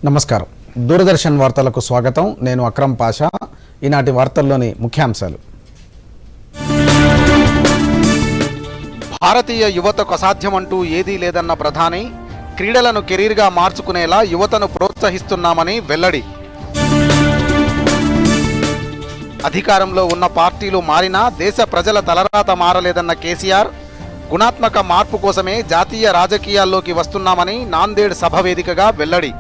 నమస్కారం. దూరదర్శన్ వార్తలకు స్వాగతం. నేను అక్రమ్ పాషా. ఈనాటి వార్తల్లోని ముఖ్యాంశాలు. భారతీయ యువతకు అసాధ్యమంటూ ఏదీ లేదన్న ప్రధాని, క్రీడలను కెరీర్గా మార్చుకునేలా యువతను ప్రోత్సహిస్తున్నామని వెల్లడి. అధికారంలో ఉన్న పార్టీలు మారినా దేశ ప్రజల తలరాత మారలేదన్న కేసీఆర్, గుణాత్మక మార్పు కోసమే జాతీయ రాజకీయాల్లోకి వస్తున్నామని నాందేడ్ సభ వేదికగా వెల్లడి.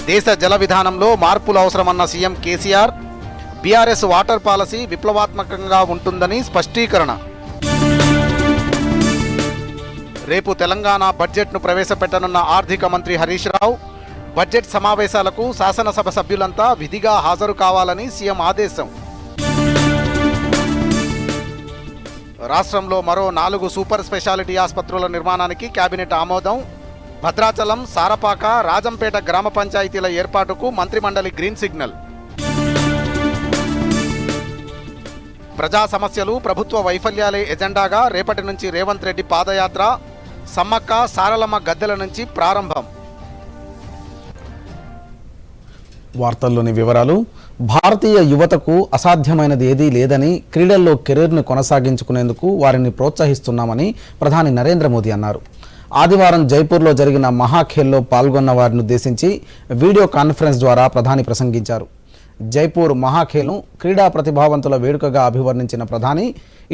దేశ జల విధానంలో మార్పులు అవసరమన్న CM KCR, BRS water policy విప్లవాత్మకంగా ఉంటుందని స్పష్టీకరణ. రేపు తెలంగాణ బడ్జెట్ను ప్రవేశపెట్టనున్న ఆర్థిక మంత్రి హరీష్ రావు, బడ్జెట్ సమావేశాలకు శాసనసభ సభ్యులంతా విధిగా హాజరు కావాలని సీఎం ఆదేశం. రాష్ట్రంలో మరో 4 సూపర్ స్పెషాలిటీ ఆసుపత్రుల నిర్మాణానికి కేబినెట్ ఆమోదం. భద్రాచలం, సారపాక, రాజంపేట గ్రామ పంచాయతీల ఏర్పాటుకు మంత్రిమండలి గ్రీన్ సిగ్నల్. ప్రజా సమస్యలు, ప్రభుత్వ వైఫల్యాలే ఎజెండాగా రేపటి నుంచి రేవంత్ రెడ్డి పాదయాత్ర. సమ్మక్క సారలమ్మ గద్దెల నుంచి ప్రారంభం. వార్తల్లోని వివరాలు. భారతీయ యువతకు అసాధ్యమైనది ఏదీ లేదని, క్రీడల్లో కెరీర్ను కొనసాగించుకునేందుకు వారిని ప్రోత్సహిస్తున్నామని ప్రధాని నరేంద్ర మోదీ అన్నారు. ఆదివారం జైపూర్లో జరిగిన మహాఖేల్లో పాల్గొన్న వారిని ఉద్దేశించి వీడియో కాన్ఫరెన్స్ ద్వారా ప్రధాని ప్రసంగించారు. జైపూర్ మహాఖేల్ను క్రీడా ప్రతిభావంతుల వేడుకగా అభివర్ణించిన ప్రధాని,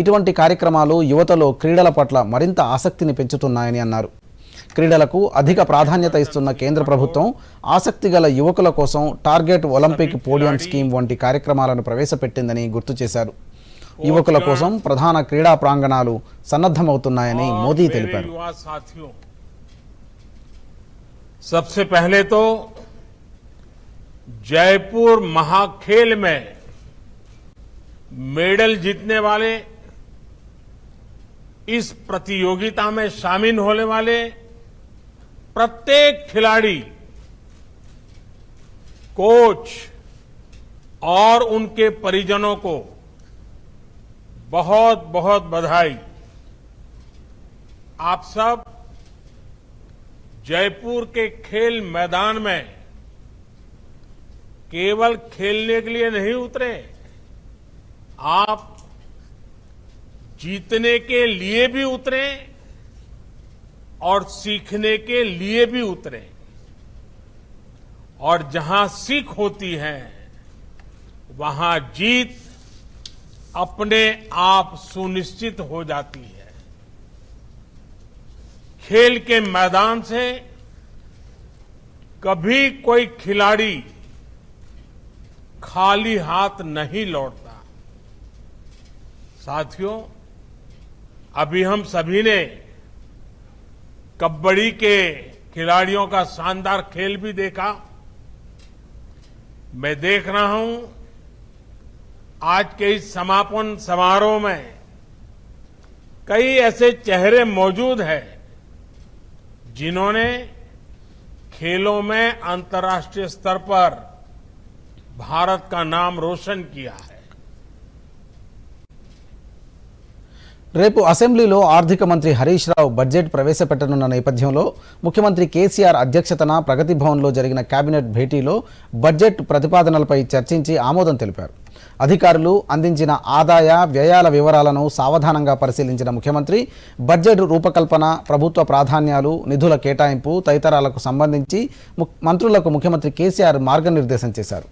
ఇటువంటి కార్యక్రమాలు యువతలో క్రీడల పట్ల మరింత ఆసక్తిని పెంచుతున్నాయని అన్నారు. క్రీడలకు అధిక ప్రాధాన్యత ఇస్తున్న కేంద్ర ప్రభుత్వం ఆసక్తిగల యువకుల కోసం టార్గెట్ ఒలింపిక్ పోడియం స్కీమ్ వంటి కార్యక్రమాలను ప్రవేశపెట్టిందని గుర్తు చేశారు. యువకుల కోసం ప్రధాన క్రీడా ప్రాంగణాలు సన్నద్ధమవుతున్నాయని మోదీ తెలిపారు. सबसे पहले तो जयपुर महाखेल में मेडल जीतने वाले, इस प्रतियोगिता में शामिल होने वाले प्रत्येक खिलाड़ी, कोच और उनके परिजनों को बहुत बहुत बधाई। आप सब जयपुर के खेल मैदान में केवल खेलने के लिए नहीं उतरे, आप जीतने के लिए भी उतरे और सीखने के लिए भी उतरे। और जहां सीख होती है वहां जीत अपने आप सुनिश्चित हो जाती है। खेल के मैदान से कभी कोई खिलाड़ी खाली हाथ नहीं लौटता। साथियों, अभी हम सभी ने कबड्डी के खिलाड़ियों का शानदार खेल भी देखा। मैं देख रहा हूं आज के इस समापन समारोह में कई ऐसे चेहरे मौजूद हैं जिन्होंने खेलों में अंतर्राष्ट्रीय स्तर पर भारत का नाम रोशन किया है। రేపు అసెంబ్లీలో ఆర్థిక మంత్రి హరీష్ రావు బడ్జెట్ ప్రవేశపెట్టనున్న నేపథ్యంలో ముఖ్యమంత్రి కేసీఆర్ అధ్యక్షతన ప్రగతి భవన్లో జరిగిన కేబినెట్ భేటీలో బడ్జెట్ ప్రతిపాదనలపై చర్చించి ఆమోదం తెలిపారు. అధికారులు అందించిన ఆదాయ వ్యయాల వివరాలను సావధానంగా పరిశీలించిన ముఖ్యమంత్రి బడ్జెట్ రూపకల్పన, ప్రభుత్వ ప్రాధాన్యాలు, నిధుల కేటాయింపు తదితరాలకు సంబంధించి మంత్రులకు ముఖ్యమంత్రి కేసీఆర్ మార్గనిర్దేశం చేశారు.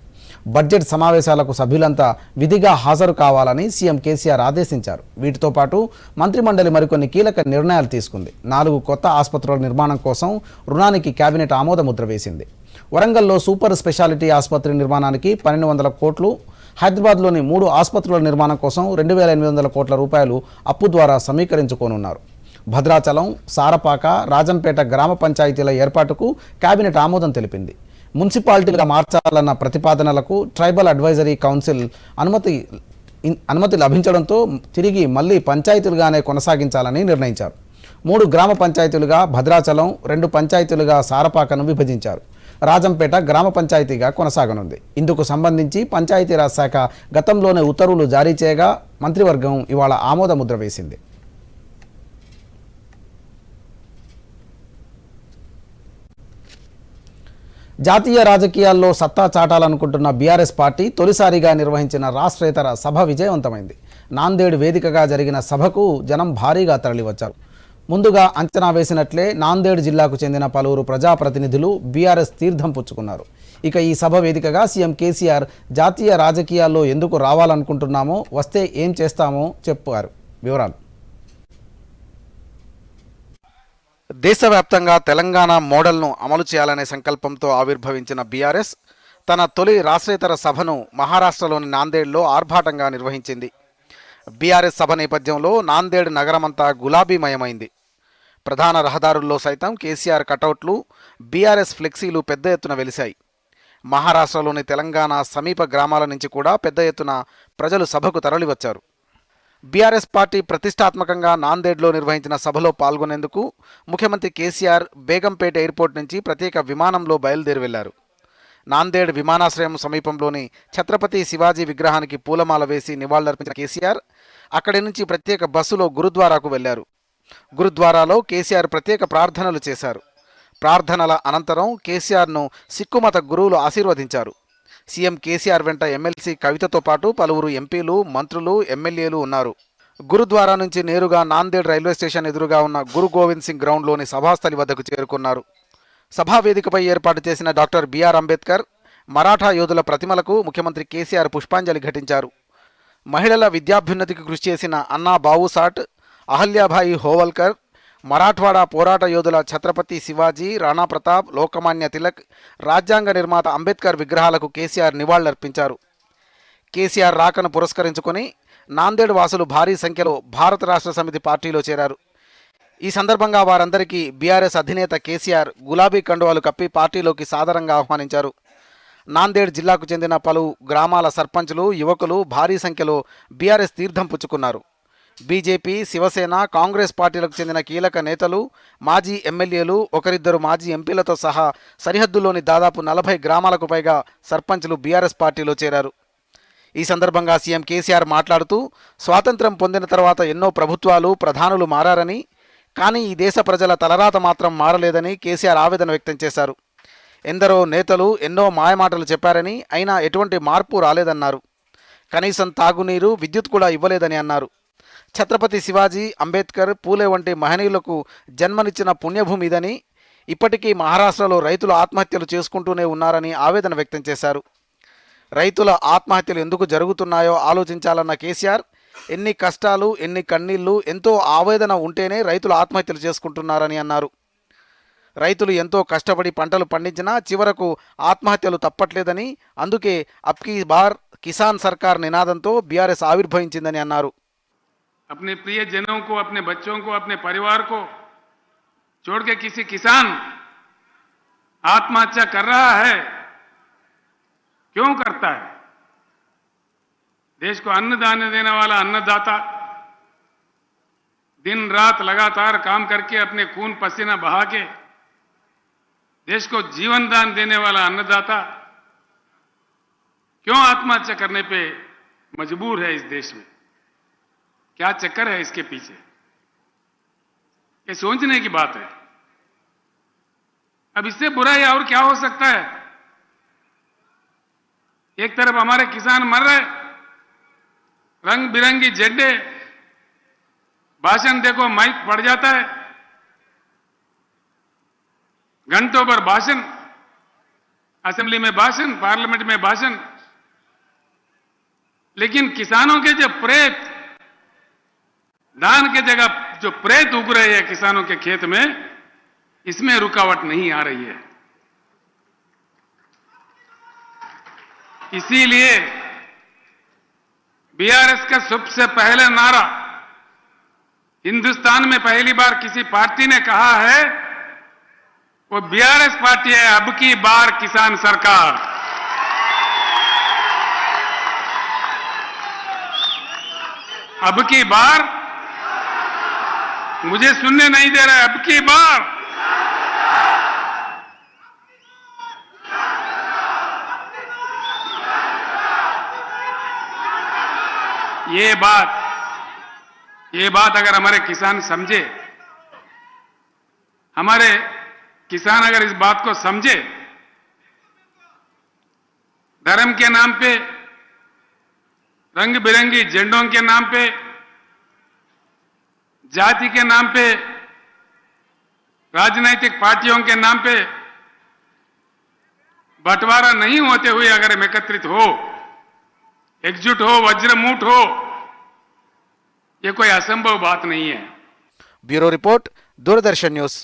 బడ్జెట్ సమావేశాలకు సభ్యులంతా విధిగా హాజరు కావాలని సీఎం కేసీఆర్ ఆదేశించారు. వీటితో పాటు మంత్రిమండలి మరికొన్ని కీలక నిర్ణయాలు తీసుకుంది. 4 కొత్త ఆసుపత్రుల నిర్మాణం కోసం రుణానికి కేబినెట్ ఆమోద ముద్ర వేసింది. వరంగల్లో సూపర్ స్పెషాలిటీ ఆసుపత్రి నిర్మాణానికి 1200 కోట్లు, హైదరాబాద్లోని 3 ఆసుపత్రుల నిర్మాణం కోసం 2800 కోట్ల రూపాయలు అప్పు ద్వారా సమీకరించుకోనున్నారు. భద్రాచలం, సారపాక, రాజంపేట గ్రామ పంచాయతీల ఏర్పాటుకు కేబినెట్ ఆమోదం తెలిపింది. మున్సిపాలిటీలుగా మార్చాలన్న ప్రతిపాదనలకు ట్రైబల్ అడ్వైజరీ కౌన్సిల్ అనుమతి లభించడంతో తిరిగి మళ్లీ పంచాయతీలుగానే కొనసాగించాలని నిర్ణయించారు. 3 గ్రామ పంచాయతీలుగా భద్రాచలం, 2 పంచాయతీలుగా సారపాకను విభజించారు. రాజంపేట గ్రామ పంచాయతీగా కొనసాగనుంది. ఇందుకు సంబంధించి పంచాయతీరాజ్ శాఖ గతంలోనే ఉత్తర్వులు జారీ చేయగా మంత్రివర్గం ఇవాళ ఆమోద ముద్ర వేసింది. జాతీయ రాజకీయాల్లో సత్తా చాటాలనుకుంటున్న బీఆర్ఎస్ పార్టీ తొలిసారిగా నిర్వహించిన రాష్ట్రేతర సభ విజయవంతమైంది. నాందేడ్ వేదికగా జరిగిన సభకు జనం భారీగా తరలివచ్చారు. ముందుగా అంచనా వేసినట్లే నాందేడ్ జిల్లాకు చెందిన పలువురు ప్రజాప్రతినిధులు బీఆర్ఎస్ తీర్థం పుచ్చుకున్నారు. ఇక ఈ సభ వేదికగా సీఎం కేసీఆర్ జాతీయ రాజకీయాల్లో ఎందుకు రావాలనుకుంటున్నామో, వస్తే ఏం చేస్తామో చెప్పారు. వివరాలు. దేశవ్యాప్తంగా తెలంగాణ మోడల్ను అమలు చేయాలనే సంకల్పంతో ఆవిర్భవించిన బీఆర్ఎస్ తన తొలి రాష్ట్రేతర సభను మహారాష్ట్రలోని నాందేడ్లో ఆర్భాటంగా నిర్వహించింది. బీఆర్ఎస్ సభ నేపథ్యంలో నాందేడ్ నగరమంతా గులాబీమయమైంది. ప్రధాన రహదారుల్లో సైతం కేసీఆర్ కటౌట్లు, బీఆర్ఎస్ ఫ్లెక్సీలు పెద్ద ఎత్తున వెలిశాయి. మహారాష్ట్రలోని తెలంగాణ సమీప గ్రామాల నుంచి కూడా పెద్ద ఎత్తున ప్రజలు సభకు తరలివచ్చారు. బీఆర్ఎస్ పార్టీ ప్రతిష్టాత్మకంగా నాందేడ్లో నిర్వహించిన సభలో పాల్గొనేందుకు ముఖ్యమంత్రి కేసీఆర్ బేగంపేట ఎయిర్పోర్ట్ నుంచి ప్రత్యేక విమానంలో బయలుదేరి వెళ్లారు. నాందేడ్ విమానాశ్రయం సమీపంలోని ఛత్రపతి శివాజీ విగ్రహానికి పూలమాల వేసి నివాళులర్పించిన కేసీఆర్ అక్కడి నుంచి ప్రత్యేక బస్సులో గురుద్వారాకు వెళ్లారు. గురుద్వారాలో కేసీఆర్ ప్రత్యేక ప్రార్థనలు చేశారు. ప్రార్థనల అనంతరం కేసీఆర్ను సిక్కుమత గురువులు ఆశీర్వదించారు. సీఎం కేసీఆర్ వెంట ఎమ్మెల్సీ కవితతో పాటు పలువురు ఎంపీలు, మంత్రులు, ఎమ్మెల్యేలు ఉన్నారు. గురుద్వారా నుంచి నేరుగా నాందేడ్ రైల్వే స్టేషన్ ఎదురుగా ఉన్న గురు గోవింద్ సింగ్ గ్రౌండ్లోని సభాస్థలి వద్దకు చేరుకున్నారు. సభా వేదికపై ఏర్పాటు చేసిన డాక్టర్ బిఆర్ అంబేద్కర్, మరాఠా యోధుల ప్రతిమలకు ముఖ్యమంత్రి కేసీఆర్ పుష్పాంజలి ఘటించారు. మహిళల విద్యాభ్యున్నతికి కృషి చేసిన అన్నా బావుసాట్, అహల్యాభాయి హోవల్కర్, మరాఠ్వాడా పోరాట యోధుల ఛత్రపతి శివాజీ, రాణా ప్రతాప్, లోకమాన్య తిలక్, రాజ్యాంగ నిర్మాత అంబేద్కర్ విగ్రహాలకు కేసీఆర్ నివాళులర్పించారు. కేసీఆర్ రాకను పురస్కరించుకొని నాందేడ్ వాసులు భారీ సంఖ్యలో భారత రాష్ట్ర సమితి పార్టీలో చేరారు. ఈ సందర్భంగా వారందరికీ బీఆర్ఎస్ అధినేత కేసీఆర్ గులాబీ కండువాలు కప్పి పార్టీలోకి సాదరంగా ఆహ్వానించారు. నాందేడ్ జిల్లాకు చెందిన పలు గ్రామాల సర్పంచులు, యువకులు భారీ సంఖ్యలో బీఆర్ఎస్ తీర్థం పుచ్చుకున్నారు. బీజేపీ, శివసేన, కాంగ్రెస్ పార్టీలకు చెందిన కీలక నేతలు, మాజీ ఎమ్మెల్యేలు, ఒకరిద్దరు మాజీ ఎంపీలతో సహా సరిహద్దులోని దాదాపు 40 గ్రామాలకు పైగా సర్పంచులు బీఆర్ఎస్ పార్టీలో చేరారు. ఈ సందర్భంగా సీఎం కేసీఆర్ మాట్లాడుతూ స్వాతంత్ర్యం పొందిన తర్వాత ఎన్నో ప్రభుత్వాలు, ప్రధానులు మారారని, కానీ ఈ దేశ ప్రజల తలరాత మాత్రం మారలేదని కేసీఆర్ ఆవేదన వ్యక్తం చేశారు. ఎందరో నేతలు ఎన్నో మాయమాటలు చెప్పారని, అయినా ఎటువంటి మార్పు రాలేదన్నారు. కనీసం తాగునీరు, విద్యుత్ కూడా ఇవ్వలేదని అన్నారు. ఛత్రపతి శివాజీ, అంబేద్కర్, పూలే వంటి మహనీయులకు జన్మనిచ్చిన పుణ్యభూమి ఇదని, ఇప్పటికీ మహారాష్ట్రలో రైతులు ఆత్మహత్యలు చేసుకుంటూనే ఉన్నారని ఆవేదన వ్యక్తం చేశారు. రైతుల ఆత్మహత్యలు ఎందుకు జరుగుతున్నాయో ఆలోచించాలన్న కేసీఆర్, ఎన్ని కష్టాలు, ఎన్ని కన్నీళ్లు, ఎంతో ఆవేదన ఉంటేనే రైతులు ఆత్మహత్యలు చేసుకుంటున్నారని అన్నారు. రైతులు ఎంతో కష్టపడి పంటలు పండించినా చివరకు ఆత్మహత్యలు తప్పట్లేదని, అందుకే అబ్కీ బార్ కిసాన్ సర్కార్ నినాదంతో బీఆర్ఎస్ ఆవిర్భవించిందని అన్నారు. अपने प्रियजनों को, अपने बच्चों को, अपने परिवार को छोड़ के किसी किसान आत्महत्या कर रहा है, क्यों करता है? देश को अन्नदान देने वाला अन्नदाता, दिन रात लगातार काम करके अपने खून पसीना बहा के देश को जीवन दान देने वाला अन्नदाता क्यों आत्महत्या करने पे मजबूर है इस देश में? क्या चक्कर है इसके पीछे? ये सोचने की बात है. अब इससे बुरा या और क्या हो सकता है? एक तरफ हमारे किसान मर रहे, रंग बिरंगी झंडे, भाषण देखो माइक पड़ जाता है, घंटों पर भाषण, असेंबली में भाषण, पार्लियामेंट में भाषण, लेकिन किसानों के जो प्रेत, धान के जगह जो प्रेत उग रहे हैं किसानों के खेत में, इसमें रुकावट नहीं आ रही है. इसीलिए बीआरएस का सबसे पहले नारा हिंदुस्तान में पहली बार किसी पार्टी ने कहा है, वो बीआरएस पार्टी है, अब की बार किसान सरकार. अब की बार, मुझे सुनने नहीं दे रहा है, अब की बार ये बात अगर हमारे किसान समझे, हमारे किसान अगर इस बात को समझे धर्म के नाम पे, रंग बिरंगी झंडों के नाम पे, जाति के नाम पे, राजनीतिक पार्टियों के नाम पे बंटवारा नहीं होते हुए अगर हम एकत्रित हो, एकजुट हो, वज्रमूठ हो, ये कोई असंभव बात नहीं है। Bureau report, Doordarshan news.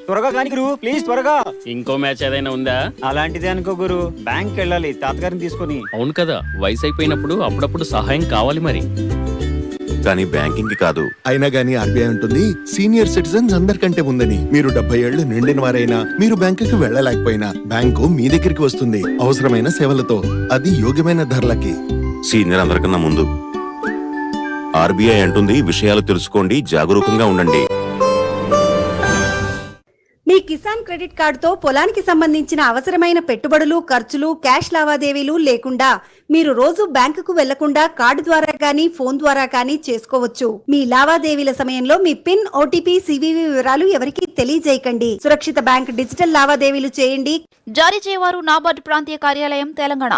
త్వరగా కానీ గురు, ప్లీజ్ త్వరగా. ఇంకో మ్యాచ్ ఏదైనా ఉందా? అలాంటిదే అనుకో గురు, బ్యాంక్ వెళ్ళాలి తాతగారిని తీసుకొని. అవును కదా, వయసు అయిపోయినప్పుడు అప్పుడప్పుడు సహాయం కావాలి మరి. కానీ బ్యాంకింగ్ కాదు. అయినా గానీ ఆర్బీఐ ఉంటుంది, సీనియర్ సిటిజన్స్ అందరికంటే ముందని. మీరు 70 ఏళ్లు నిండిన వారైనా, మీరు బ్యాంకుకి వెళ్ళలేకపోయినా బ్యాంకు మీ దగ్గరికి వస్తుంది అవసరమైన సేవలతో, అది యోగ్యమైన ధరలకి. సీనియర్ అందరికన్నా ముందు. ఆర్బీఐ అంటుంది, విషయాలు తెలుసుకోండి, జాగరూకంగా ఉండండి. మీ కిసాన్ క్రెడిట్ కార్డుతో పొలానికి సంబంధించిన అవసరమైన పెట్టుబడులు, ఖర్చులు, క్యాష్ లావాదేవీలు లేకుండా మీరు రోజు బ్యాంకుకు వెళ్లకుండా కార్డు ద్వారా కానీ ఫోన్ ద్వారా కానీ చేసుకోవచ్చు. మీ లావాదేవీల సమయంలో మీ పిన్, ఓటీపీ, సివివి వివరాలు ఎవరికీ తెలియజేయకండి. సురక్షిత బ్యాంక్ డిజిటల్ లావాదేవీలు చేయండి. జారీ చేయవారు నాబార్డు ప్రాంతీయ కార్యాలయం, తెలంగాణ.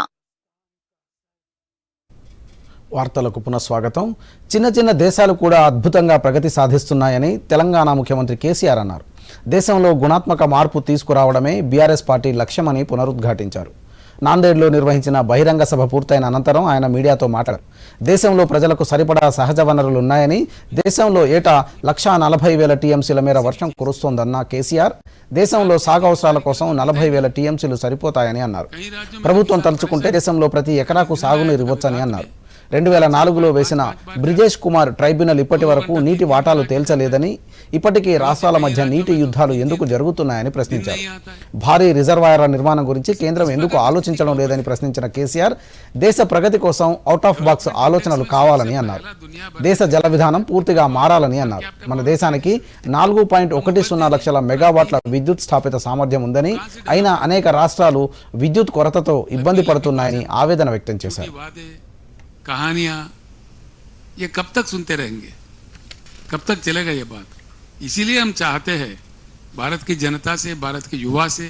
వార్తలకు పునఃస్వాగతం. చిన్న చిన్న దేశాలు కూడా అద్భుతంగా ప్రగతి సాధిస్తున్నాయని తెలంగాణ ముఖ్యమంత్రి కేసీఆర్ అన్నారు. దేశంలో గుణాత్మక మార్పు తీసుకురావడమే బీఆర్ఎస్ పార్టీ లక్ష్యమని పునరుద్ఘాటించారు. నాందేడ్లో నిర్వహించిన బహిరంగ సభ పూర్తయిన అనంతరం ఆయన మీడియాతో మాట్లాడారు. దేశంలో ప్రజలకు సరిపడా సహజ వనరులు ఉన్నాయని, దేశంలో ఏటా 140,000 టీఎంసీల మేర వర్షం కురుస్తోందన్న కేసీఆర్, దేశంలో సాగు అవసరాల కోసం 40,000 టీఎంసీలు సరిపోతాయని అన్నారు. ప్రభుత్వం తలుచుకుంటే దేశంలో ప్రతి ఎకరాకు సాగునీరు ఇవ్వొచ్చని అన్నారు. 2004లో వేసిన బ్రిజేష్ కుమార్ ట్రైబ్యునల్ ఇప్పటి వరకు నీటి వాటాలు తేల్చలేదని, ఇప్పటికీ రాష్ట్రాల మధ్య నీటి యుద్ధాలు ఎందుకు జరుగుతున్నాయని ప్రశ్నించారు. భారీ రిజర్వాయర్ల నిర్మాణం గురించి కేంద్రం ఎందుకు ఆలోచించడం లేదని ప్రశ్నించిన కేసీఆర్, దేశ ప్రగతి కోసం అవుట్ ఆఫ్ బాక్స్ ఆలోచనలు కావాలని అన్నారు. దేశ జల విధానం పూర్తిగా మారాలని అన్నారు. మన దేశానికి 4.10 లక్షల మెగావాట్ల విద్యుత్ స్థాపిత సామర్థ్యం ఉందని, అయినా అనేక రాష్ట్రాలు విద్యుత్ కొరతతో ఇబ్బంది పడుతున్నాయని ఆవేదన వ్యక్తం చేశారు. कहानियां ये कब तक सुनते रहेंगे, कब तक चलेगा ये बात? इसीलिए हम चाहते हैं, भारत की जनता से, भारत के युवा से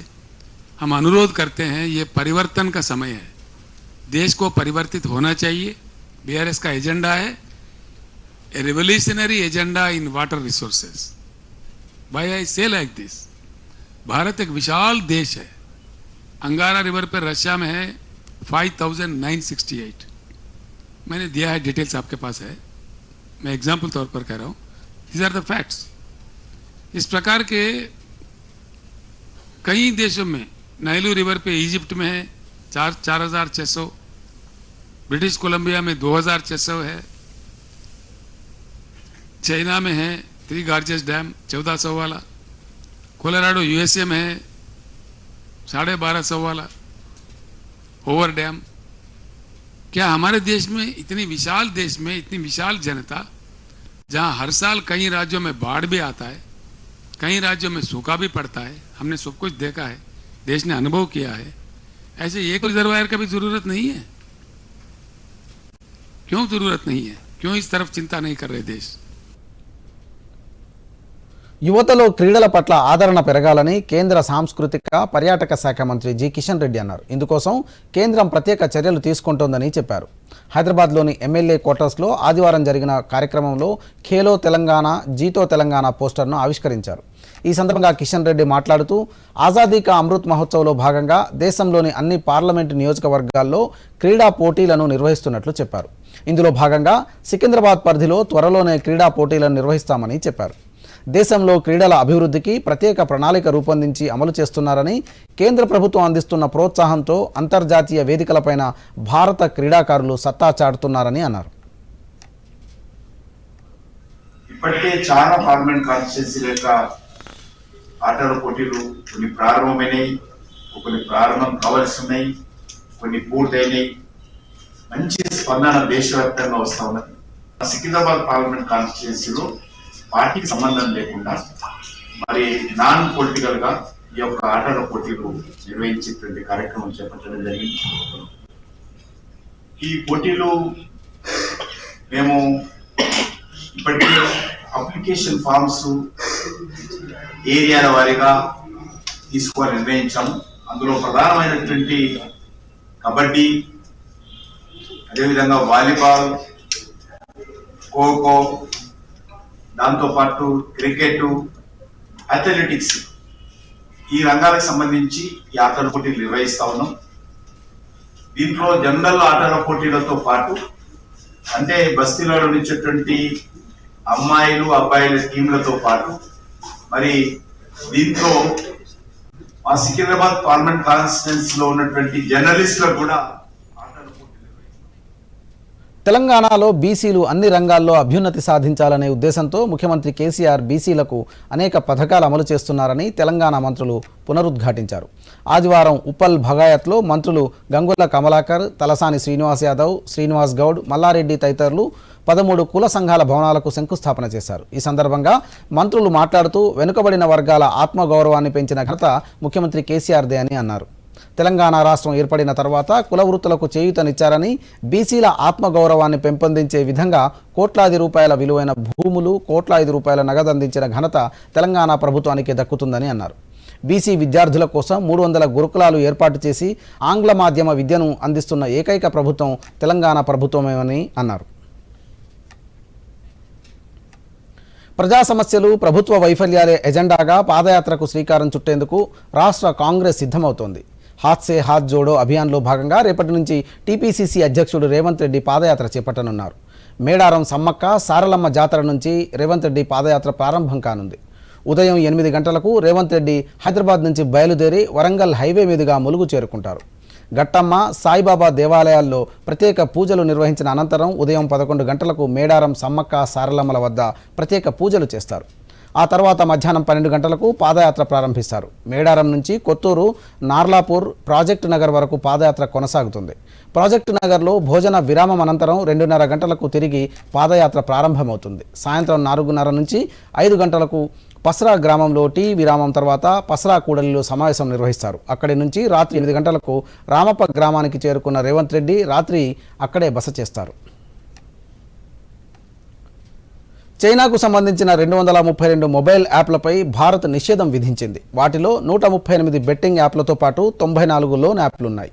हम अनुरोध करते हैं, ये परिवर्तन का समय है, देश को परिवर्तित होना चाहिए. बीआरएस का एजेंडा है a revolutionary agenda in water resources. Why I say like this? Bharat एक विशाल देश है. अंगारा रिवर पर रशिया में है 5,968. मैंने दिया है, डिटेल्स आपके पास है, मैं एग्जाम्पल तौर पर कह रहा हूं. These are the facts. इस प्रकार के कई देशों में, नाइलू रिवर पे इजिप्ट में है 4,600, ब्रिटिश कोलंबिया में 2,600 है, चाइना में है 3 गार्जेस डैम 1,400 वाला, कोलोराडो यूएसए में है 1250 वाला ओवर डैम. क्या हमारे देश में, इतनी विशाल देश में इतनी विशाल जनता, जहां हर साल कई राज्यों में बाढ़ भी आता है, कई राज्यों में सूखा भी पड़ता है, हमने सब कुछ देखा है, देश ने अनुभव किया है, ऐसे एक रिजर्वायर का भी जरूरत नहीं है? क्यों जरूरत नहीं है? क्यों इस तरफ चिंता नहीं कर रहे देश? యువతలో క్రీడల పట్ల ఆదరణ పెరగాలని కేంద్ర సాంస్కృతిక పర్యాటక శాఖ మంత్రి జి కిషన్ రెడ్డి అన్నారు. ఇందుకోసం కేంద్రం ప్రత్యేక చర్యలు తీసుకుంటోందని చెప్పారు. హైదరాబాద్లోని ఎమ్మెల్యే క్వార్టర్స్లో ఆదివారం జరిగిన కార్యక్రమంలో ఖేలో తెలంగాణ, జీతో తెలంగాణ పోస్టర్ను ఆవిష్కరించారు. ఈ సందర్భంగా కిషన్ రెడ్డి మాట్లాడుతూ, ఆజాదీ కా అమృత్ మహోత్సవ్లో భాగంగా దేశంలోని అన్ని పార్లమెంటు నియోజకవర్గాల్లో క్రీడా పోటీలను నిర్వహిస్తున్నట్లు చెప్పారు. ఇందులో భాగంగా సికింద్రాబాద్ పరిధిలో త్వరలోనే క్రీడా పోటీలను నిర్వహిస్తామని చెప్పారు. దేశంలో క్రీడల అభివృద్ధికి ప్రత్యేక ప్రణాళిక రూపొందించి అమలు చేస్తున్నారని, కేంద్ర ప్రభుత్వం అందిస్తున్న ప్రోత్సాహంతో అంతర్జాతీయ వేదికలపైన భారత క్రీడాకారులు సత్తా చాటుతున్నారని అన్నారు. ఇప్పటికే చాలా పార్లమెంట్ కాన్స్టిట్యున్సీల యొక్క ఆటల పోటీలు కొన్ని ప్రారంభమైనాయి, కొన్ని ప్రారంభం కావాల్సి ఉన్నాయి, కొన్ని పూర్తయినాయి. మంచి స్పందన దేశవ్యాప్తంగా వస్తూ ఉన్నది. సికింద్రాబాద్ పార్లమెంట్ కాన్స్టిట్యున్సీలో పార్టీకి సంబంధం లేకుండా మరి నాన్ పొలిటికల్ గా ఈ యొక్క ఆటల పోటీలు నిర్వహించేటువంటి కార్యక్రమం చేపట్టడం జరిగింది. ఈ పోటీలు మేము ఇప్పటికే అప్లికేషన్ ఫామ్స్ ఏరియాల వారీగా తీసుకోవాలని నిర్ణయించాము. అందులో ప్రధానమైనటువంటి కబడ్డీ, అదేవిధంగా వాలీబాల్, ఖోఖో, దాంతోపాటు క్రికెట్, అథ్లెటిక్స్, ఈ రంగాలకు సంబంధించి ఈ ఆటల పోటీలు నిర్వహిస్తా ఉన్నాం. దీంట్లో జనరల్ ఆటల పోటీలతో పాటు అంటే బస్తీలో నుంచేటువంటి అమ్మాయిలు అబ్బాయిల టీంలతో పాటు మరి దీంట్లో మా సికింద్రాబాద్ పార్లమెంట్ కాన్స్టిట్యున్సీ లో ఉన్నటువంటి జర్నలిస్టులకు కూడా తెలంగాణలో బీసీలు అన్ని రంగాల్లో అభ్యున్నతి సాధించాలనే ఉద్దేశంతో ముఖ్యమంత్రి కేసీఆర్ బీసీలకు అనేక పథకాలు అమలు చేస్తున్నారని తెలంగాణ మంత్రులు పునరుద్ఘాటించారు. ఆదివారం ఉప్పల్ భగాయత్లో మంత్రులు గంగుల కమలాకర్, తలసాని శ్రీనివాస్ యాదవ్, శ్రీనివాస్ గౌడ్, మల్లారెడ్డి తదితరులు 13 కుల సంఘాల భవనాలకు శంకుస్థాపన చేశారు. ఈ సందర్భంగా మంత్రులు మాట్లాడుతూ వెనుకబడిన వర్గాల ఆత్మగౌరవాన్ని పెంచిన ఘనత ముఖ్యమంత్రి కేసీఆర్దే అని అన్నారు. తెలంగాణ రాష్ట్రం ఏర్పడిన తర్వాత కుల వృత్తులకు చేయూతనిచ్చారని, బీసీల ఆత్మగౌరవాన్ని పెంపొందించే విధంగా కోట్లాది రూపాయల విలువైన భూములు, కోట్లాది రూపాయల నగదు అందించిన ఘనత తెలంగాణ ప్రభుత్వానికి దక్కుతుందని అన్నారు. బీసీ విద్యార్థుల కోసం 300 గురుకులాలు ఏర్పాటు చేసి ఆంగ్ల మాధ్యమ విద్యను అందిస్తున్న ఏకైక ప్రభుత్వం తెలంగాణ ప్రభుత్వమేనని అన్నారు. ప్రజా సమస్యలు, ప్రభుత్వ వైఫల్యాలే ఎజెండాగా పాదయాత్రకు శ్రీకారం చుట్టేందుకు రాష్ట్ర కాంగ్రెస్ సిద్ధమవుతోంది. హాత్ సే హాత్ జోడో అభియాన్లో భాగంగా రేపటి నుంచి టీపీసీసీ అధ్యక్షుడు రేవంత్ రెడ్డి పాదయాత్ర చేపట్టనున్నారు. మేడారం సమ్మక్క సారలమ్మ జాతర నుంచి రేవంత్ రెడ్డి పాదయాత్ర ప్రారంభం కానుంది. ఉదయం 8 గంటలకు రేవంత్ రెడ్డి హైదరాబాద్ నుంచి బయలుదేరి వరంగల్ హైవే మీదుగా ములుగు చేరుకుంటారు. గట్టమ్మ, సాయిబాబా దేవాలయాల్లో ప్రత్యేక పూజలు నిర్వహించిన అనంతరం ఉదయం 11 గంటలకు మేడారం సమ్మక్క సారలమ్మల వద్ద ప్రత్యేక పూజలు చేస్తారు. ఆ తర్వాత మధ్యాహ్నం 12 గంటలకు పాదయాత్ర ప్రారంభిస్తారు. మేడారం నుంచి కొత్తూరు, నార్లాపూర్, ప్రాజెక్టు నగర్ వరకు పాదయాత్ర కొనసాగుతుంది. ప్రాజెక్టు నగర్లో భోజన విరామం అనంతరం 2:30 గంటలకు తిరిగి పాదయాత్ర ప్రారంభమవుతుంది. సాయంత్రం 4:30 నుంచి 5 గంటలకు పసరా గ్రామంలో టీ విరామం తర్వాత పసరా కూడలిలో సమావేశం నిర్వహిస్తారు. అక్కడి నుంచి రాత్రి 8 గంటలకు రామప్ప గ్రామానికి చేరుకున్న రేవంత్ రెడ్డి రాత్రి అక్కడే బస చేస్తారు. చైనాకు సంబంధించిన 232 మొబైల్ యాప్లపై భారత్ నిషేధం విధించింది. వాటిలో 138 బెట్టింగ్ యాప్లతో పాటు 94 లోన్ యాప్లున్నాయి.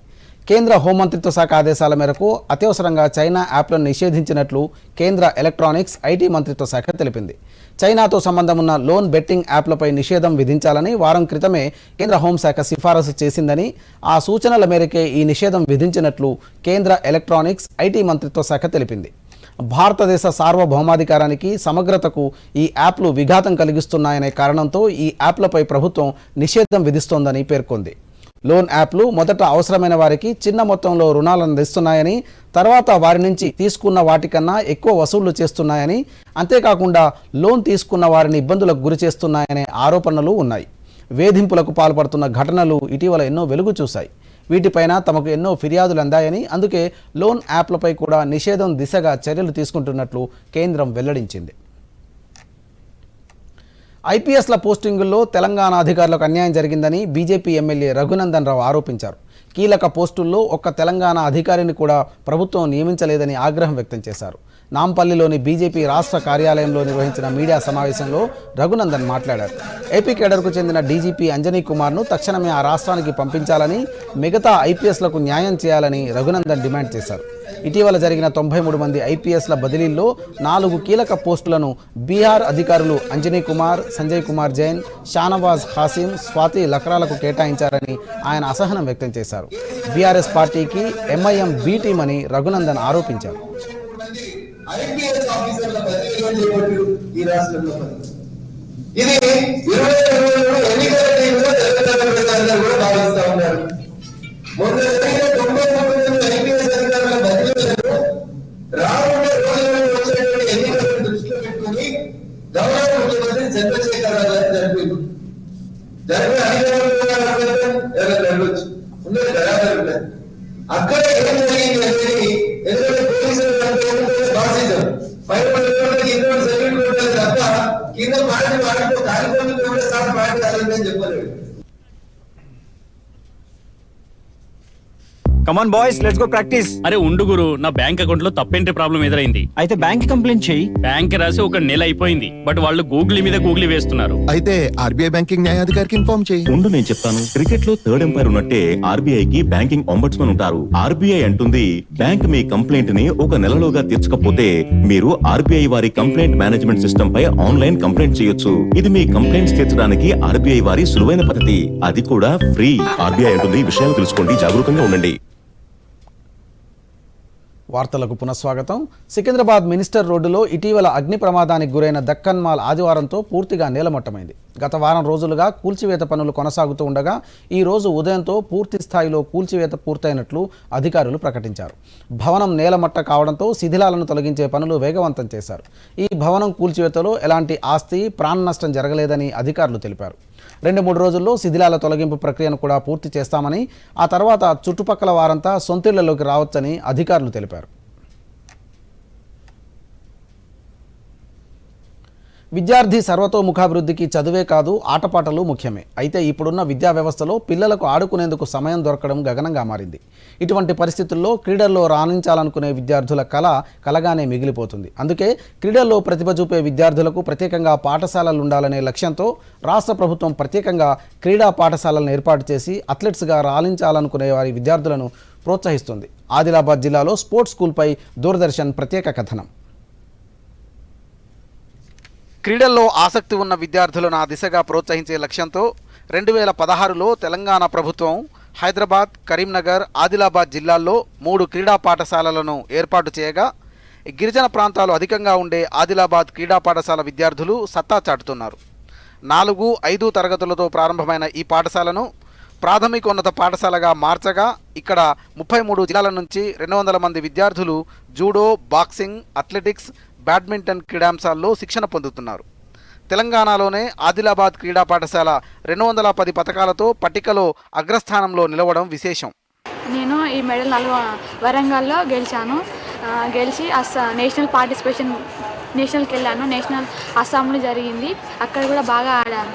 కేంద్ర హోంమంత్రిత్వ శాఖ ఆదేశాల మేరకు అత్యవసరంగా చైనా యాప్లను నిషేధించినట్లు కేంద్ర ఎలక్ట్రానిక్స్, ఐటీ మంత్రిత్వ శాఖ తెలిపింది. చైనాతో సంబంధం ఉన్న లోన్ బెట్టింగ్ యాప్లపై నిషేధం విధించాలని వారం క్రితమే కేంద్ర హోంశాఖ సిఫారసు చేసిందని, ఆ సూచనల మేరకే ఈ నిషేధం విధించినట్లు కేంద్ర ఎలక్ట్రానిక్స్, ఐటీ మంత్రిత్వ శాఖ తెలిపింది. భారతదేశ సార్వభౌమాధికారానికి, సమగ్రతకు ఈ యాప్లు విఘాతం కలిగిస్తున్నాయనే కారణంతో ఈ యాప్లపై ప్రభుత్వం నిషేధం విధిస్తోందని పేర్కొంది. లోన్ యాప్లు మొదట అవసరమైన వారికి చిన్న మొత్తంలో రుణాలను అందిస్తున్నాయని, తర్వాత వారి నుంచి తీసుకున్న వాటికన్నా ఎక్కువ వసూళ్లు చేస్తున్నాయని, అంతేకాకుండా లోన్ తీసుకున్న వారిని ఇబ్బందులకు గురి చేస్తున్నాయనే ఆరోపణలు ఉన్నాయి. వేధింపులకు పాల్పడుతున్న ఘటనలు ఇటీవల ఎన్నో వెలుగు చూశాయి. వీటిపైన తమకు ఎన్నో ఫిర్యాదులు అందాయని, అందుకే లోన్ యాప్లపై కూడా నిషేధం దిశగా చర్యలు తీసుకుంటున్నట్లు కేంద్రం వెల్లడించింది. ఐపీఎస్ల పోస్టింగుల్లో తెలంగాణ అధికారులకు అన్యాయం జరిగిందని బీజేపీ ఎమ్మెల్యే రఘునందన్ రావు ఆరోపించారు. కీలక పోస్టుల్లో ఒక్క తెలంగాణ అధికారిని కూడా ప్రభుత్వం నియమించలేదని ఆగ్రహం వ్యక్తం చేశారు. నాంపల్లిలోని బీజేపీ రాష్ట్ర కార్యాలయంలో నిర్వహించిన మీడియా సమావేశంలో రఘునందన్ మాట్లాడారు. ఏపీ కేడర్కు చెందిన డీజీపీ అంజనీ కుమార్ను తక్షణమే ఆ రాష్ట్రానికి పంపించాలని, మిగతా ఐపీఎస్లకు న్యాయం చేయాలని రఘునందన్ డిమాండ్ చేశారు. ఇటీవల జరిగిన 93 మంది ఐపీఎస్ల బదిలీల్లో 4 కీలక పోస్టులను బీహార్ అధికారులు అంజనీ కుమార్, సంజయ్ కుమార్ జైన్, షానవాజ్ ఖాసిం, స్వాతి లక్రాలకు కేటాయించారని ఆయన అసహనం వ్యక్తం చేశారు. బీఆర్ఎస్ పార్టీకి ఎంఐఎం బీ టీం అని రఘునందన్ ఆరోపించారు. ఐపీఎస్ ఆఫీసర్ల బదిలీలు ఈ రాష్ట్రంలో ఇది 2023 ఎన్నికల టీంలో తెలంగాణ కూడా భావిస్తా ఉన్నారు. మొన్న జరిగిన 93 మంది ఐపీఎస్ అధికారుల బదిలీలను రానున్న రోజులలో వచ్చేటువంటి ఎన్నికలను దృష్టిలో పెట్టుకుని గౌరవ ముఖ్యమంత్రి చంద్రశేఖర్ రావు గారు జరిపిన అధికారులు ఉన్నది బరాబర్ ఉన్నది. అక్కడ ఏం జరిగింది అనేది ఎందుకంటే పోలీసులు బాసిజం పైన ఇటువంటి సర్టిఫికెట్ ఉంటుంది తప్ప కింద పార్టీ వాడితో కార్యక్రమం కూడా సార్ పార్టీ అసలు చెప్పలేదు. Come on boys, let's go practice. అరే ఉండు గురు, నా బ్యాంక్ అకౌంట్ లో తప్పేంటి ప్రాబ్లం ఎదురైంది. అయితే బ్యాంక్ కంప్లైంట్ చెయ్యి. బ్యాంక్ రాసి 1 నెల అయిపోయింది, బట్ వాళ్ళు గూగుల్ మీద గూగుల్ వేస్తున్నారు. అయితే ఆర్బీఐ బ్యాంకింగ్ న్యాయాధికారికి ఇన్ఫార్మ్ చేయి. ఉండు నేను చెప్తాను. క్రికెట్ లో థర్డ్ ఎంపైర్ ఉన్నట్టే ఆర్బీఐ కి బ్యాంకింగ్ ఒంబడ్స్మన్ ఉంటారు. ఆర్బీఐ అంటుంది బ్యాంక్ మీ కంప్లైంట్ ని 1 నెలలోగా తీర్చకపోతే మీరు ఆర్బీఐ వారి కంప్లైంట్ మేనేజ్మెంట్ సిస్టమ్ పై ఆన్లైన్ కంప్లైంట్ చేయొచ్చు. ఇది మీ కంప్లైంట్స్ తీర్చడానికి ఆర్బీఐ వారి సులువైన పద్ధతి, అది కూడా ఫ్రీ. ఆర్బీఐ అంటుంది విషయాలు తెలుసుకోండి, జాగరూకంగా ఉండండి. వార్తలకు పునఃస్వాగతం. సికింద్రాబాద్ మినిస్టర్ రోడ్డులో ఇటీవల అగ్ని ప్రమాదానికి గురైన దక్కన్ మాల్ ఆదివారంతో పూర్తిగా నేలమట్టమైంది. గత వారం రోజులుగా కూల్చివేత పనులు కొనసాగుతూ ఉండగా ఈ రోజు ఉదయంతో పూర్తి స్థాయిలో కూల్చివేత పూర్తయినట్లు అధికారులు ప్రకటించారు. భవనం నేలమట్ట కావడంతో శిథిలాలను తొలగించే పనులు వేగవంతం చేశారు. ఈ భవనం కూల్చివేతలో ఎలాంటి ఆస్తి, ప్రాణ నష్టం జరగలేదని అధికారులు తెలిపారు. 2-3 రోజుల్లో శిథిలాల తొలగింపు ప్రక్రియను కూడా పూర్తి చేస్తామని, ఆ తర్వాత చుట్టుపక్కల వారంతా సొంతిళ్లలోకి రావచ్చని అధికారులు తెలిపారు. విద్యార్థి సర్వతోముఖాభివృద్ధికి చదువే కాదు, ఆటపాటలు ముఖ్యమే. అయితే ఇప్పుడున్న విద్యా వ్యవస్థలో పిల్లలకు ఆడుకునేందుకు సమయం దొరకడం గగనంగా మారింది. ఇటువంటి పరిస్థితుల్లో క్రీడల్లో రాణించాలనుకునే విద్యార్థుల కలగానే మిగిలిపోతుంది. అందుకే క్రీడల్లో ప్రతిభ చూపే విద్యార్థులకు ప్రత్యేకంగా పాఠశాలలు ఉండాలనే లక్ష్యంతో రాష్ట్ర ప్రభుత్వం ప్రత్యేకంగా క్రీడా పాఠశాలలను ఏర్పాటు చేసి అథ్లెట్స్గా రాణించాలనుకునే వారి విద్యార్థులను ప్రోత్సహిస్తుంది. ఆదిలాబాద్ జిల్లాలో స్పోర్ట్స్ స్కూల్పై దూరదర్శన్ ప్రత్యేక కథనం. క్రీడల్లో ఆసక్తి ఉన్న విద్యార్థులను ఆ దిశగా ప్రోత్సహించే లక్ష్యంతో 2016లో తెలంగాణ ప్రభుత్వం హైదరాబాద్, కరీంనగర్, ఆదిలాబాద్ జిల్లాల్లో 3 క్రీడా పాఠశాలలను ఏర్పాటు చేయగా గిరిజన ప్రాంతాలు అధికంగా ఉండే ఆదిలాబాద్ క్రీడా పాఠశాల విద్యార్థులు సత్తా చాటుతున్నారు. 4, 5 తరగతులతో ప్రారంభమైన ఈ పాఠశాలను ప్రాథమికోన్నత పాఠశాలగా మార్చగా ఇక్కడ 33 జిల్లాల నుంచి 200 మంది విద్యార్థులు జూడో, బాక్సింగ్, అథ్లెటిక్స్, బ్యాడ్మింటన్ క్రీడాంశాల్లో శిక్షణ పొందుతున్నారు. తెలంగాణలోనే ఆదిలాబాద్ క్రీడా పాఠశాల 210 పథకాలతో పట్టికలో అగ్రస్థానంలో నిలవడం విశేషం. నేను ఈ మెడల్ వరంగల్లో గెలిచాను. గెలిచి నేషనల్కి వెళ్ళాను. నేషనల్ అస్సాంలో జరిగింది, అక్కడ కూడా బాగా ఆడాను.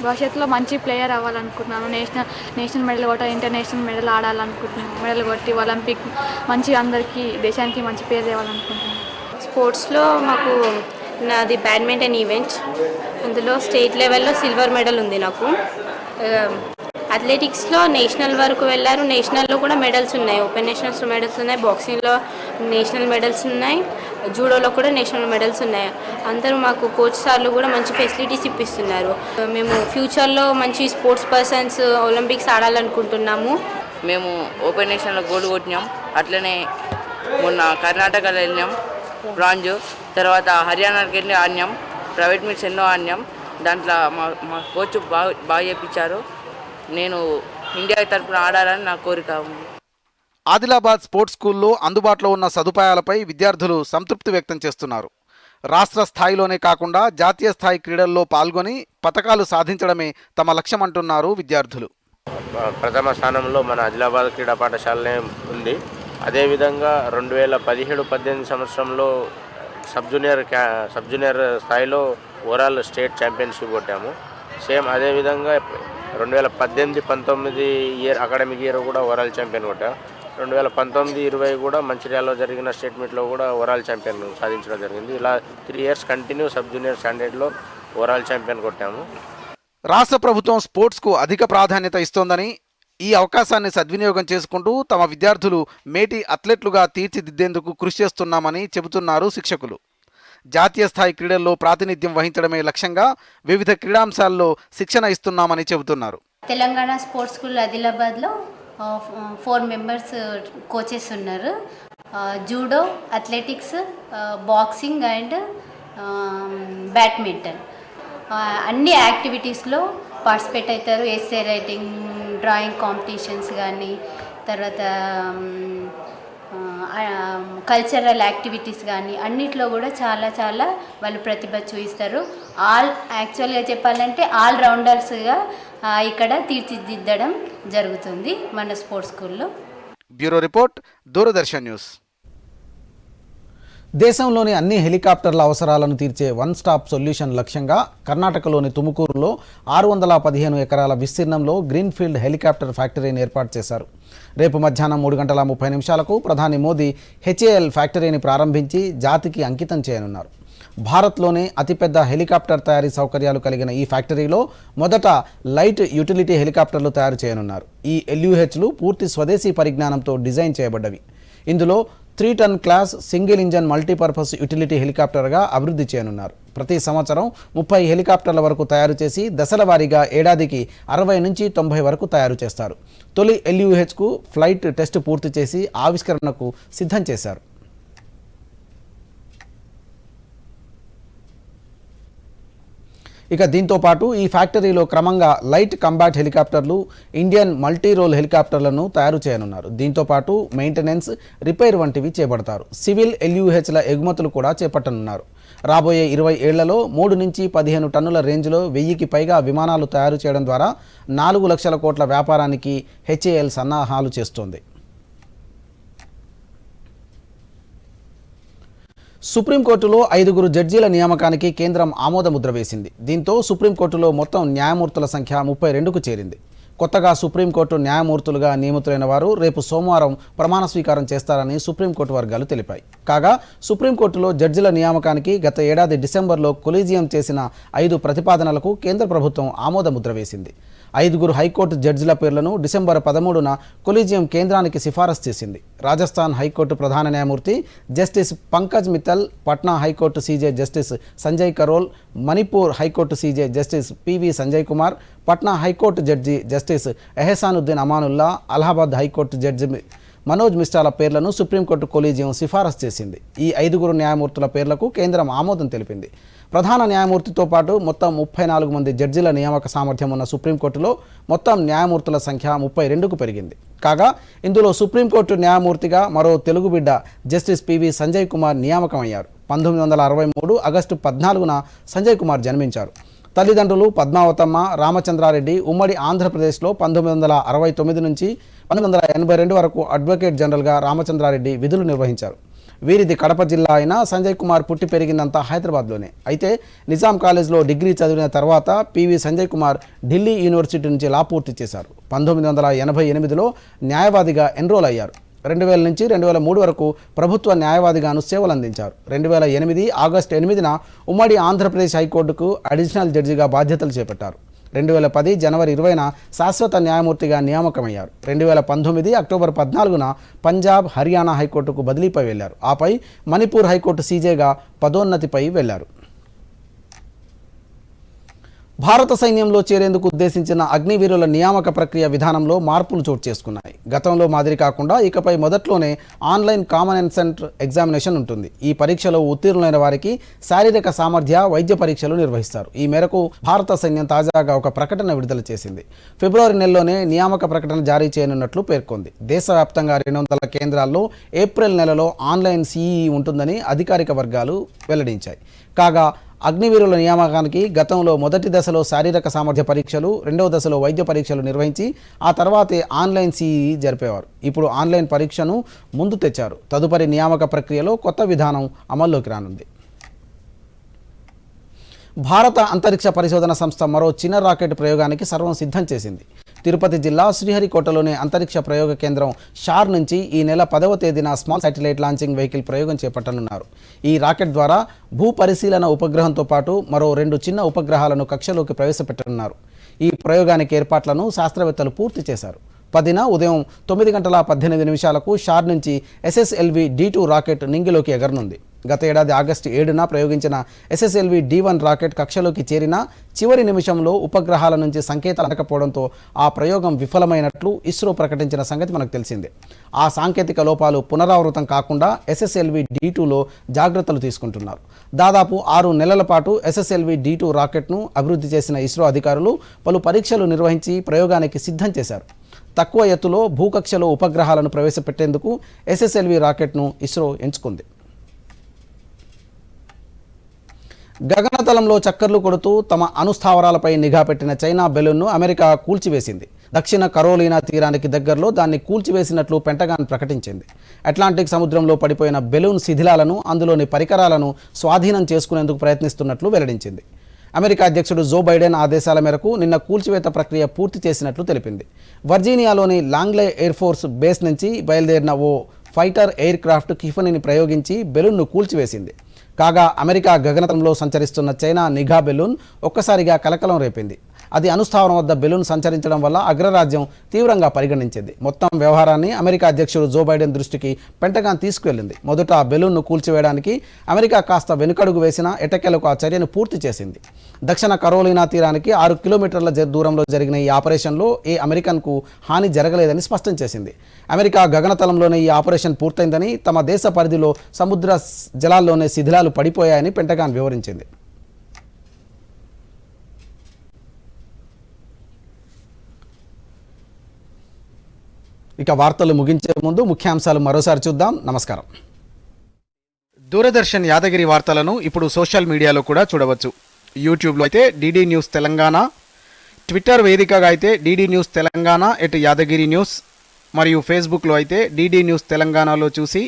భవిష్యత్తులో మంచి ప్లేయర్ అవ్వాలనుకుంటున్నాను. నేషనల్ మెడల్ కొట్ట, ఇంటర్నేషనల్ మెడల్ ఆడాలనుకుంటున్నాను. మెడల్ కొట్టి ఒలింపిక్ మంచి అందరికీ దేశానికి మంచి పేరు తేవాలనుకుంటున్నాను. స్పోర్ట్స్లో మాకు నాది బ్యాడ్మింటన్ ఈవెంట్, అందులో స్టేట్ లెవెల్లో సిల్వర్ మెడల్ ఉంది నాకు. అథ్లెటిక్స్లో నేషనల్ వరకు వెళ్ళారు. నేషనల్లో కూడా మెడల్స్ ఉన్నాయి, ఓపెన్ నేషనల్స్లో మెడల్స్ ఉన్నాయి, బాక్సింగ్లో నేషనల్ మెడల్స్ ఉన్నాయి, జూడోలో కూడా నేషనల్ మెడల్స్ ఉన్నాయి. అందరూ మాకు కోచ్ సార్లు కూడా మంచి ఫెసిలిటీస్ ఇప్పిస్తున్నారు. మేము ఫ్యూచర్లో మంచి స్పోర్ట్స్ పర్సన్స్ ఒలింపిక్స్ ఆడాలనుకుంటున్నాము. మేము ఓపెన్ నేషనల్లో గోల్డ్ కొట్టినాం. అట్లనే మొన్న కర్ణాటకలో వెళ్ళినాం బ్రాంజ్, తర్వాత హర్యానాకి వెళ్ళి ఆడినాం. ప్రైవేట్ మీట్స్ ఎన్నో ఆడినాం. దాంట్లో మా కోచ్ బాగా చేయించారు. నేను ఇండియా తరఫున ఆడాలని నా కోరిక ఉంది. ఆదిలాబాద్ స్పోర్ట్స్ స్కూల్లో అందుబాటులో ఉన్న సదుపాయాలపై విద్యార్థులు సంతృప్తి వ్యక్తం చేస్తున్నారు. రాష్ట్ర స్థాయిలోనే కాకుండా జాతీయ స్థాయి క్రీడల్లో పాల్గొని పతకాలు సాధించడమే తమ లక్ష్యమంటున్నారు విద్యార్థులు. ప్రథమ స్థానంలో మన ఆదిలాబాద్ క్రీడా పాఠశాలనే ఉంది. అదేవిధంగా 2017-18 సంవత్సరంలో సబ్ జూనియర్ స్థాయిలో ఓవరాల్ స్టేట్ ఛాంపియన్షిప్ కొట్టాము. సేమ్ అదేవిధంగా 2018-19 అకాడమిక్ ఇయర్ కూడా ఓవరాల్ ఛాంపియన్ కొట్టాము. 2019-20 కూడా మంచిర్యాలలో జరిగిన స్టేట్ మీట్లో కూడా ఓవరాల్ ఛాంపియన్ సాధించడం జరిగింది. ఇలా 3 ఇయర్స్ కంటిన్యూ సబ్ జూనియర్ స్టాండర్డ్లో ఓవరాల్ ఛాంపియన్ కొట్టాము. రాష్ట్ర ప్రభుత్వం స్పోర్ట్స్కు అధిక ప్రాధాన్యత ఇస్తోందని, ఈ అవకాశాన్ని సద్వినియోగం చేసుకుంటూ తమ విద్యార్థులు మేటి అథ్లెట్లుగా తీర్చిదిద్దేందుకు కృషి చేస్తున్నామని చెబుతున్నారు శిక్షకులు. జాతీయ స్థాయి క్రీడల్లో ప్రాతినిధ్యం వహించడమే లక్ష్యంగా వివిధ క్రీడాంశాల్లో శిక్షణ ఇస్తున్నామని చెబుతున్నారు. తెలంగాణ స్పోర్ట్స్ స్కూల్ ఆదిలాబాద్లో 4 మెంబర్స్ కోచెస్ ఉన్నారు. Judo, athletics, boxing and badminton అన్ని యాక్టివిటీస్లో పార్టిసిపేట్ అవుతారు. ఎస్సే రైటింగ్, డ్రాయింగ్ కాంపిటీషన్స్ కానీ, తర్వాత కల్చరల్ యాక్టివిటీస్ కానీ అన్నిట్లో కూడా చాలా వాళ్ళు ప్రతిభ చూపిస్తారు. యాక్చువల్గా చెప్పాలంటే ఆల్రౌండర్స్గా ఇక్కడ తీర్చిదిద్దడం జరుగుతుంది మన స్పోర్ట్స్ స్కూల్లో. Bureau report, Doordarshan news. దేశంలోని అన్ని హెలికాప్టర్ల అవసరాలను తీర్చే వన్ స్టాప్ సొల్యూషన్ లక్ష్యంగా కర్ణాటకలోని తుముకూరులో 615 ఎకరాల విస్తీర్ణంలో గ్రీన్ఫీల్డ్ హెలికాప్టర్ ఫ్యాక్టరీని ఏర్పాటు చేశారు. రేపు మధ్యాహ్నం 3:30 ప్రధాని మోదీ హెచ్ఏఎల్ ఫ్యాక్టరీని ప్రారంభించి జాతికి అంకితం చేయనున్నారు. భారత్లోనే అతిపెద్ద హెలికాప్టర్ తయారీ సౌకర్యాలు కలిగిన ఈ ఫ్యాక్టరీలో మొదట లైట్ యూటిలిటీ హెలికాప్టర్లు తయారు చేయనున్నారు. ఈ LUHలు పూర్తి స్వదేశీ పరిజ్ఞానంతో డిజైన్ చేయబడ్డవి. ఇందులో 3 ton class single engine multipurpose utility హెలికాప్టర్గా అభివృద్ధి చేయనున్నారు. ప్రతి సంవత్సరం 30 హెలికాప్టర్ల వరకు తయారు చేసి దశల వారీగా ఏడాదికి 60 నుంచి 90 వరకు తయారు చేస్తారు. తొలి LUHకు ఫ్లైట్ టెస్ట్ పూర్తి చేసి ఆవిష్కరణకు సిద్ధం చేశారు. ఇక దీంతో పాటు ఈ ఫ్యాక్టరీలో క్రమంగా లైట్ కంబాట్ హెలికాప్టర్లు, ఇండియన్ మల్టీ రోల్ హెలికాప్టర్లను తయారు చేయనున్నారు. దీంతో పాటు మెయింటెనెన్స్, రిపేర్ వంటివి చేపడతారు. సివిల్ LUHల ఎగుమతులు కూడా చేపట్టనున్నారు. రాబోయే 20 ఏళ్లలో 3 నుంచి 15 టన్నుల రేంజ్లో 1000కి పైగా విమానాలు తయారు చేయడం ద్వారా 4 లక్షల కోట్ల వ్యాపారానికి HAL సన్నాహాలు చేస్తోంది. సుప్రీంకోర్టులో 5 జడ్జీల నియామకానికి కేంద్రం ఆమోదముద్ర వేసింది. దీంతో సుప్రీంకోర్టులో మొత్తం న్యాయమూర్తుల సంఖ్య 32కు చేరింది. కొత్తగా సుప్రీంకోర్టు న్యాయమూర్తులుగా నియమితులైన వారు రేపు సోమవారం ప్రమాణ స్వీకారం చేస్తారని సుప్రీంకోర్టు వర్గాలు తెలిపాయి. కాగా సుప్రీంకోర్టులో జడ్జిల నియామకానికి గత ఏడాది డిసెంబర్లో కొలీజియం చేసిన 5 ప్రతిపాదనలకు కేంద్ర ప్రభుత్వం ఆమోదముద్ర వేసింది. 5 హైకోర్టు జడ్జిల పేర్లను డిసెంబర్ 13న కొలీజియం కేంద్రానికి సిఫారసు చేసింది. రాజస్థాన్ హైకోర్టు ప్రధాన న్యాయమూర్తి justice Pankaj Mittal, Patna high court CJ justice Sanjay Karol, Manipur high court CJ justice PV Sanjay Kumar, Patna high court judge justice Ehsanuddin Amanullah, Allahabad high court judge Manoj మిశ్రాల పేర్లను సుప్రీంకోర్టు కొలీజియం సిఫారసు చేసింది. ఈ 5 న్యాయమూర్తుల పేర్లకు కేంద్రం ఆమోదం తెలిపింది. ప్రధాన న్యాయమూర్తితో పాటు మొత్తం 34 మంది జడ్జిల నియామక సామర్థ్యం ఉన్న సుప్రీంకోర్టులో మొత్తం న్యాయమూర్తుల సంఖ్య 32కు పెరిగింది. కాగా ఇందులో సుప్రీంకోర్టు న్యాయమూర్తిగా మరో తెలుగు బిడ్డ జస్టిస్ PV సంజయ్ కుమార్ నియామకమయ్యారు. 1963 ఆగస్టు 14న సంజయ్ కుమార్ జన్మించారు. తల్లిదండ్రులు పద్మావతమ్మ, రామచంద్రారెడ్డి ఉమ్మడి ఆంధ్రప్రదేశ్లో 1969 నుంచి 1982 వరకు అడ్వకేట్ జనరల్గా రామచంద్రారెడ్డి విధులు నిర్వహించారు. వీరిది కడప జిల్లా అయినా సంజయ్ కుమార్ పుట్టి పెరిగిందంతా హైదరాబాద్లోనే. అయితే నిజాం కాలేజ్లో డిగ్రీ చదివిన తర్వాత PV సంజయ్ కుమార్ ఢిల్లీ యూనివర్సిటీ నుంచి లా పూర్తి చేశారు. 1988లో న్యాయవాదిగా ఎన్రోల్ అయ్యారు. 2000 నుంచి 2003 వరకు ప్రభుత్వ న్యాయవాదిగాను సేవలు అందించారు. 2008 ఆగస్టు 8న ఉమ్మడి ఆంధ్రప్రదేశ్ హైకోర్టుకు అడిషనల్ జడ్జిగా బాధ్యతలు చేపట్టారు. 2010 జనవరి 20న శాశ్వత న్యాయమూర్తిగా నియామకమయ్యారు. 2019 అక్టోబర్ 14న పంజాబ్, హర్యానా హైకోర్టుకు బదిలీపై వెళ్లారు. ఆపై మణిపూర్ హైకోర్టు సీజేగా పదోన్నతిపై వెళ్లారు. భారత సైన్యంలో చేరేందుకు ఉద్దేశించిన అగ్నివీరుల నియామక ప్రక్రియ విధానంలో మార్పులు చోటు చేసుకున్నాయి. గతంలో మాదిరి కాకుండా ఇకపై మొదట్లోనే ఆన్లైన్ కామన్ ఎన్సెంట్ ఎగ్జామినేషన్ ఉంటుంది. ఈ పరీక్షలో ఉత్తీర్ణులైన వారికి శారీరక సామర్థ్య, వైద్య పరీక్షలు నిర్వహిస్తారు. ఈ మేరకు భారత సైన్యం తాజాగా ఒక ప్రకటన విడుదల చేసింది. ఫిబ్రవరి నెలలోనే నియామక ప్రకటన జారీ చేయనున్నట్లు పేర్కొంది. దేశవ్యాప్తంగా 200 కేంద్రాల్లో ఏప్రిల్ నెలలో ఆన్లైన్ CEE ఉంటుందని అధికారిక వర్గాలు వెల్లడించాయి. కాగా అగ్నివీరుల నియామకానికి గతంలో మొదటి దశలో శారీరక సామర్థ్య పరీక్షలు, రెండవ దశలో వైద్య పరీక్షలు నిర్వహించి ఆ తర్వాతే ఆన్లైన్ CEE జరిపేవారు. ఇప్పుడు ఆన్లైన్ పరీక్షను ముందు తెచ్చారు. తదుపరి నియామక ప్రక్రియలో కొత్త విధానం అమల్లోకి రానుంది. భారత అంతరిక్ష పరిశోధన సంస్థ మరో చిన్న రాకెట్ ప్రయోగానికి సర్వం సిద్ధం చేసింది. తిరుపతి జిల్లా శ్రీహరికోటలోని అంతరిక్ష ప్రయోగ కేంద్రం షార్ నుంచి ఈ నెల 10వ తేదీన స్మాల్ శాటిలైట్ లాంచింగ్ వెహికల్ ప్రయోగం చేపట్టనున్నారు. ఈ రాకెట్ ద్వారా భూ పరిశీలన ఉపగ్రహంతో పాటు మరో 2 చిన్న ఉపగ్రహాలను కక్షలోకి ప్రవేశపెట్టనున్నారు. ఈ ప్రయోగానికి ఏర్పాట్లను శాస్త్రవేత్తలు పూర్తి చేశారు. 10న ఉదయం 9:18 షార్ నుంచి SSLV D2 రాకెట్ నింగిలోకి ఎగరనుంది. గత ఏడాది ఆగస్టు 7న ప్రయోగించిన SSLV D1 రాకెట్ కక్షలోకి చేరిన చివరి నిమిషంలో ఉపగ్రహాల నుంచి సంకేతాలు అందకపోవడంతో ఆ ప్రయోగం విఫలమైనట్లు ఇస్రో ప్రకటించిన సంగతి మనకు తెలిసిందే. ఆ సాంకేతిక లోపాలు పునరావృతం కాకుండా SSLV D2లో జాగ్రత్తలు తీసుకుంటున్నారు. దాదాపు 6 నెలల పాటు SSLV D2 రాకెట్ను అభివృద్ధి చేసిన ఇస్రో అధికారులు పలు పరీక్షలు నిర్వహించి ప్రయోగానికి సిద్ధం చేశారు. తక్కువ ఎత్తులో భూకక్షలో ఉపగ్రహాలను ప్రవేశపెట్టేందుకు SSLV రాకెట్ను ఇస్రో ఎంచుకుంది. గగనతలంలో చక్కర్లు కొడుతూ తమ అణుస్థావరాలపై నిఘా పెట్టిన చైనా బెలూన్ను అమెరికా కూల్చివేసింది. దక్షిణ కరోలినా తీరానికి దగ్గరలో దాన్ని కూల్చివేసినట్లు పెంటగాన్ ప్రకటించింది. అట్లాంటిక్ సముద్రంలో పడిపోయిన బెలూన్ శిథిలాలను, అందులోని పరికరాలను స్వాధీనం చేసుకునేందుకు ప్రయత్నిస్తున్నట్లు వెల్లడించింది. అమెరికా అధ్యక్షుడు జో బైడెన్ ఆదేశాల మేరకు నిన్న కూల్చివేత ప్రక్రియ పూర్తి చేసినట్లు తెలిపింది. వర్జీనియాలోని లాంగ్లే ఎయిర్ ఫోర్స్ బేస్ నుంచి బయలుదేరిన ఓ ఫైటర్ ఎయిర్ క్రాఫ్ట్ కిఫనీని ప్రయోగించి బెలూన్ను కూల్చివేసింది. కాగా అమెరికా గగనతలంలో సంచరిస్తున్న చైనా నిఘా బెలూన్ ఒక్కసారిగా కలకలం రేపింది. అది అనుస్థావరం వద్ద బెలూన్ సంచరించడం వల్ల అగ్రరాజ్యం తీవ్రంగా పరిగణించింది. మొత్తం వ్యవహారాన్ని అమెరికా అధ్యక్షుడు జో బైడెన్ దృష్టికి పెంటగాన్ తీసుకువెళ్లింది. మొదట ఆ బెలూన్ను కూల్చివేయడానికి అమెరికా కాస్త వెనుకడుగు వేసినా ఎట్టకేలకు ఆ చర్యను పూర్తి చేసింది. దక్షిణ కరోలినా తీరానికి 6 కిలోమీటర్ల దూరంలో జరిగిన ఈ ఆపరేషన్లో ఏ అమెరికన్కు హాని జరగలేదని స్పష్టం చేసింది. అమెరికా గగనతలంలోనే ఈ ఆపరేషన్ పూర్తయిందని, తమ దేశ పరిధిలో సముద్ర జలాల్లోనే శిథిలాలు పడిపోయాయని పెంటగాన్ వివరించింది. ఇక వార్తలు ముగించే ముందు ముఖ్యాంశాలు మరోసారి చూద్దాం. నమస్కారం. దూరదర్శన్ యాదగిరి వార్తలను ఇప్పుడు సోషల్ మీడియాలో కూడా చూడవచ్చు. యూట్యూబ్లో అయితే డిడి న్యూస్ తెలంగాణ, ట్విట్టర్ వేదికగా అయితే DD news Telangana @Yadagiri news, మరియు ఫేస్బుక్లో అయితే డిడి న్యూస్ తెలంగాణలో చూసి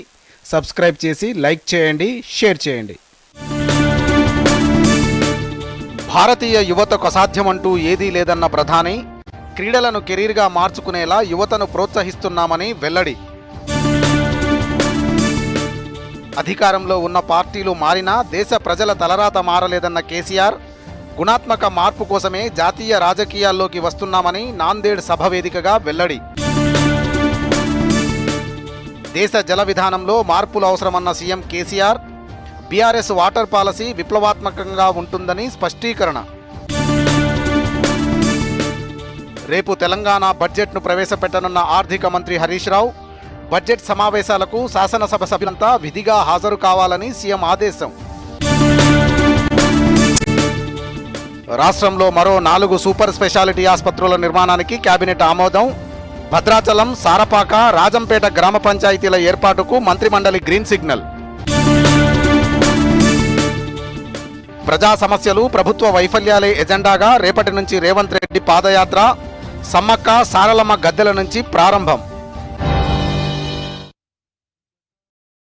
సబ్స్క్రైబ్ చేసి లైక్ చేయండి, షేర్ చేయండి. భారతీయ యువతకు అసాధ్యమంటూ ఏదీ లేదన్న ప్రధాని, క్రీడలను కెరీర్గా మార్చుకునేలా యువతను ప్రోత్సహిస్తున్నామని వెల్లడి. అధికారంలో ఉన్న పార్టీలు మారినా దేశ ప్రజల తలరాత మారలేదన్న కేసీఆర్, గుణాత్మక మార్పు కోసమే జాతీయ రాజకీయాల్లోకి వస్తున్నామని నాందేడ్ సభ వేదికగా వెల్లడి. దేశ జల విధానంలో మార్పులు అవసరమన్న CM KCR, BRS water policy విప్లవాత్మకంగా ఉంటుందని స్పష్టీకరణ. రేపు తెలంగాణ బడ్జెట్ను ప్రవేశపెట్టనున్న ఆర్థిక మంత్రి హరీష్ రావు, బడ్జెట్ సమావేశాలకు శాసనసభ సభ్యులంతా విధిగా హాజరు కావాలని సీఎం ఆదేశం. రాష్ట్రంలో మరో 4 సూపర్ స్పెషాలిటీ ఆసుపత్రుల నిర్మాణానికి కేబినెట్ ఆమోదం. భద్రాచలం, సారపాక, రాజంపేట గ్రామ పంచాయతీల ఏర్పాటుకు మంత్రిమండలి గ్రీన్ సిగ్నల్. ప్రజా సమస్యలు, ప్రభుత్వ వైఫల్యాలే ఎజెండాగా రేపటి నుంచి రేవంత్ రెడ్డి పాదయాత్ర. సమ్మక్క సారలమ్మ గద్దెల నుంచి ప్రారంభం.